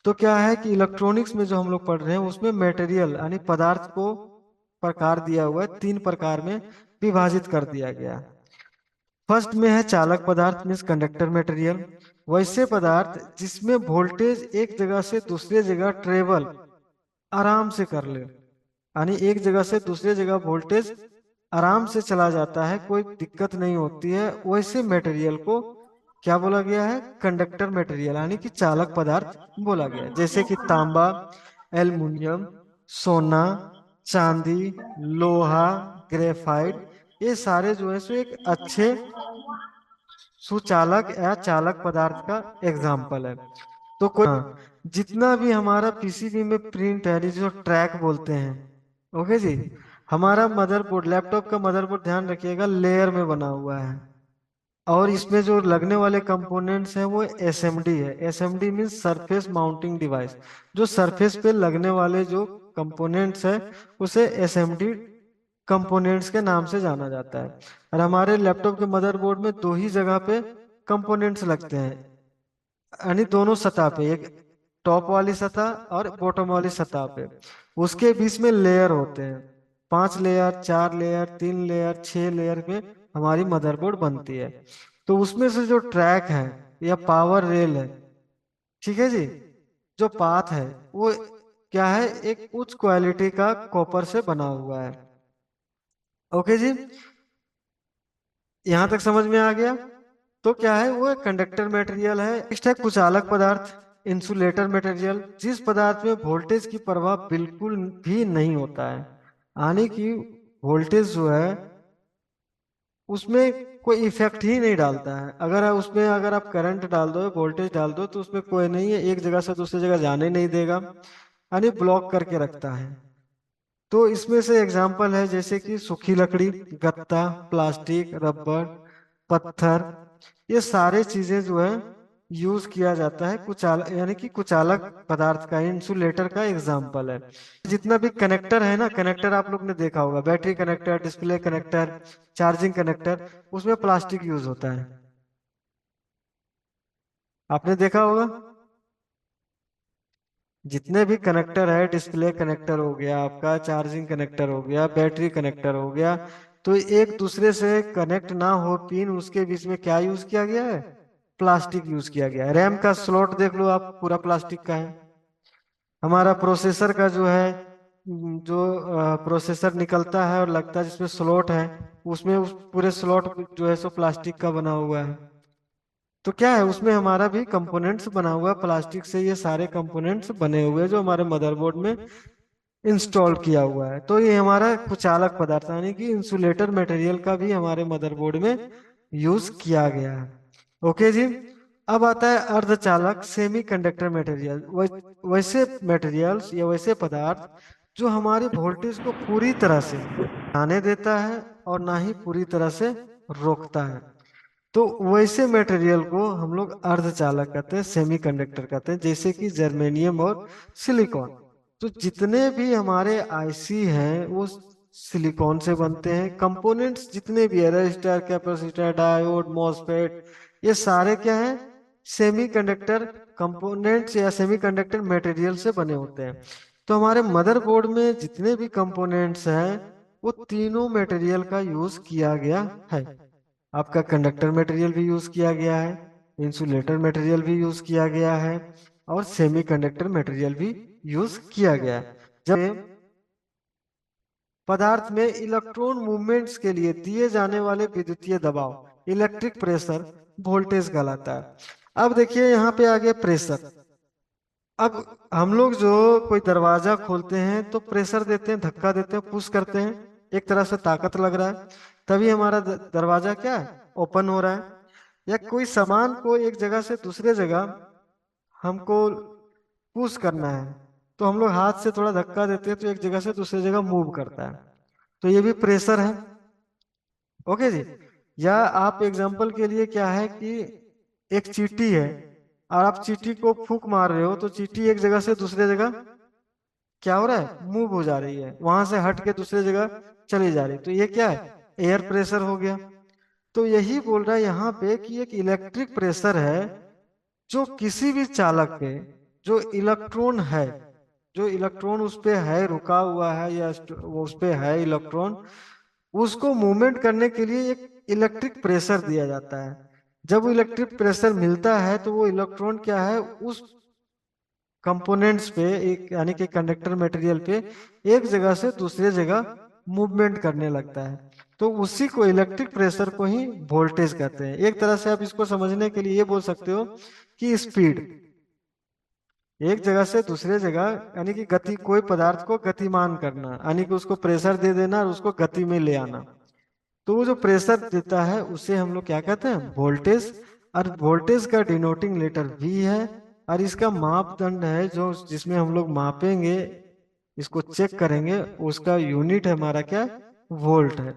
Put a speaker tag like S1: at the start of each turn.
S1: तो क्या है कि इलेक्ट्रॉनिक्स में जो हम लोग पढ़ रहे हैं उसमें मटेरियल यानी पदार्थ को प्रकार दिया हुआ है, तीन प्रकार में विभाजित कर दिया गया है। फर्स्ट में है चालक पदार्थ मीन्स कंडक्टर मटेरियल, वैसे पदार्थ जिसमें वोल्टेज एक जगह से दूसरे जगह ट्रेवल आराम से कर ले, यानी एक जगह से दूसरे जगह वोल्टेज आराम से चला जाता है, कोई दिक्कत नहीं होती है, वैसे मटेरियल को क्या बोला गया है, कंडक्टर मटेरियल यानी कि चालक पदार्थ बोला गया है। जैसे कि तांबा, एल्युमिनियम, सोना, चांदी, लोहा, ग्रेफाइट, ये सारे जो है सो एक अच्छे सुचालक या चालक पदार्थ का एग्जाम्पल है। तो कोई जितना भी हमारा पीसीबी में प्रिंट है जो ट्रैक बोलते हैं, ओके जी, हमारा मदरबोर्ड, लैपटॉप का मदरबोर्ड ध्यान रखिएगा लेयर में बना हुआ है, और इसमें जो लगने वाले कंपोनेंट्स हैं वो एसएमडी है। SMD means surface mounting device, जो सरफेस पे लगने वाले जो कंपोनेंट्स है उसे एसएमडी कंपोनेंट्स के नाम से जाना जाता है। और हमारे लैपटॉप के मदरबोर्ड में दो ही जगह पे कंपोनेंट्स लगते हैं, यानी दोनों सतह पे, एक टॉप वाली सतह और बॉटम वाली सतह पे, उसके बीच में लेयर होते हैं, 5 लेयर, 4 लेयर, 3 लेयर, 6 लेयर में हमारी मदरबोर्ड बनती है। तो उसमें से जो ट्रैक है या पावर रेल है, ठीक है जी, जो पाथ है वो क्या है, एक उच्च क्वालिटी का कॉपर से बना हुआ है। ओके जी, यहाँ तक समझ में आ गया। तो क्या है, वो एक कंडक्टर मटेरियल है। नेक्स्ट है कुचालक पदार्थ, इंसुलेटर मटेरियल, जिस पदार्थ में वोल्टेज की प्रभाव बिल्कुल भी नहीं होता है, यानी कि वोल्टेज जो है उसमें कोई इफेक्ट ही नहीं डालता है। अगर उसमें अगर आप करंट डाल दो, वोल्टेज डाल दो, तो उसमें कोई नहीं है, एक जगह से दूसरी जगह जाने नहीं देगा, यानी ब्लॉक करके रखता है। तो इसमें से एग्जाम्पल है जैसे कि सूखी लकड़ी, गत्ता, प्लास्टिक, रबर, पत्थर, ये सारे चीजें जो है यूज किया जाता है कुचाल यानी कि कुचालक पदार्थ का, इंसुलेटर का एग्जाम्पल है। जितना भी कनेक्टर है ना, कनेक्टर आप लोग ने देखा होगा, battery connector, display connector, charging connector, उसमें प्लास्टिक यूज होता है, आपने देखा होगा। जितने भी कनेक्टर है, डिस्प्ले कनेक्टर हो गया आपका, चार्जिंग कनेक्टर हो गया, बैटरी कनेक्टर हो गया, तो एक दूसरे से कनेक्ट ना हो पिन, उसके बीच में क्या यूज किया गया है, प्लास्टिक यूज किया गया है। रैम का स्लॉट देख लो आप, पूरा प्लास्टिक का है। हमारा प्रोसेसर का जो है जो प्रोसेसर निकलता है और लगता है जिसमें स्लॉट है, उसमें उस पूरे स्लॉट जो है सो प्लास्टिक का बना हुआ है। तो क्या है, उसमें हमारा भी कंपोनेंट्स बना हुआ है प्लास्टिक से, ये सारे कंपोनेंट्स बने हुए हैं जो हमारे मदरबोर्ड में इंस्टॉल किया हुआ है। तो ये हमारा कुचालक पदार्थ यानी कि इंसुलेटर मटेरियल का भी हमारे मदरबोर्ड में यूज किया गया है। ओके जी, अब आता है अर्धचालक सेमी कंडक्टर मटेरियल, वैसे मटेरियल्स या वैसे पदार्थ जो हमारे वोल्टेज को पूरी तरह से आने देता है और ना ही पूरी तरह से रोकता है। तो वैसे मटेरियल को हम लोग अर्धचालक कहते हैं, सेमीकंडक्टर कहते हैं, जैसे कि जर्मेनियम और सिलिकॉन। तो जितने भी हमारे आईसी हैं वो सिलिकॉन से बनते हैं। कंपोनेंट्स जितने भी है, रजिस्टर, कैपेसिटर, डायोड, मॉसफेट, ये सारे क्या हैं, सेमीकंडक्टर कंपोनेंट्स या सेमीकंडक्टर मटेरियल से बने होते हैं। तो हमारे मदरबोर्ड में जितने भी कंपोनेंट्स हैं वो तीनों मटेरियल का यूज किया गया है। आपका कंडक्टर मटेरियल भी यूज किया गया है, इंसुलेटर मटेरियल भी यूज किया गया है, और सेमीकंडक्टर मटेरियल भी यूज किया गया है। जब पदार्थ में इलेक्ट्रॉन मूवमेंट्स के लिए दिए जाने वाले विद्युतीय दबाव, इलेक्ट्रिक प्रेशर, वोल्टेज कहलाता है। अब देखिए यहाँ पे आ गया प्रेशर। अब हम लोग जो कोई दरवाजा खोलते हैं तो प्रेशर देते हैं, धक्का देते हैं, पुश करते हैं, एक तरह से ताकत लग रहा है, तभी हमारा दरवाजा क्या है, ओपन हो रहा है। या कोई सामान को एक जगह से दूसरे जगह हमको पुश करना है, तो हम लोग हाथ से थोड़ा धक्का देते हैं तो एक जगह से दूसरी जगह मूव करता है, तो ये भी प्रेशर है। ओके जी, या आप एग्जांपल के लिए क्या है कि एक चींटी है और आप चींटी को फूंक मार रहे हो, तो चींटी एक जगह से दूसरे जगह क्या हो रहा है, मूव हो जा रही है, वहां से हट के दूसरे जगह चली जा रही है, तो ये क्या है, एयर प्रेशर हो गया। तो यही बोल रहा है यहाँ पे कि एक इलेक्ट्रिक प्रेशर है जो किसी भी चालक पे जो इलेक्ट्रॉन है, जो इलेक्ट्रॉन उस पे है, रुका हुआ है या वो उस पे है इलेक्ट्रॉन, उसको मूवमेंट करने के लिए एक इलेक्ट्रिक प्रेशर दिया जाता है। जब वो इलेक्ट्रिक प्रेशर मिलता है तो वो इलेक्ट्रॉन क्या है, उस कंपोनेंट्स पे, एक यानी कि कंडक्टर मटेरियल पे एक जगह से दूसरे जगह मूवमेंट करने लगता है। तो उसी को, इलेक्ट्रिक प्रेशर को ही वोल्टेज कहते हैं। एक तरह से आप इसको समझने के लिए ये बोल सकते हो कि स्पीड, एक जगह से दूसरे जगह, यानी कि गति, कोई पदार्थ को गतिमान करना, यानी कि उसको प्रेशर दे देना और उसको गति में ले आना। तो वो जो प्रेशर देता है उसे हम लोग क्या कहते हैं, वोल्टेज। और वोल्टेज का डिनोटिंग लेटर वी है। और इसका मापदंड है जो जिसमें हम लोग मापेंगे, इसको चेक करेंगे, उसका यूनिट हमारा क्या, वोल्ट है।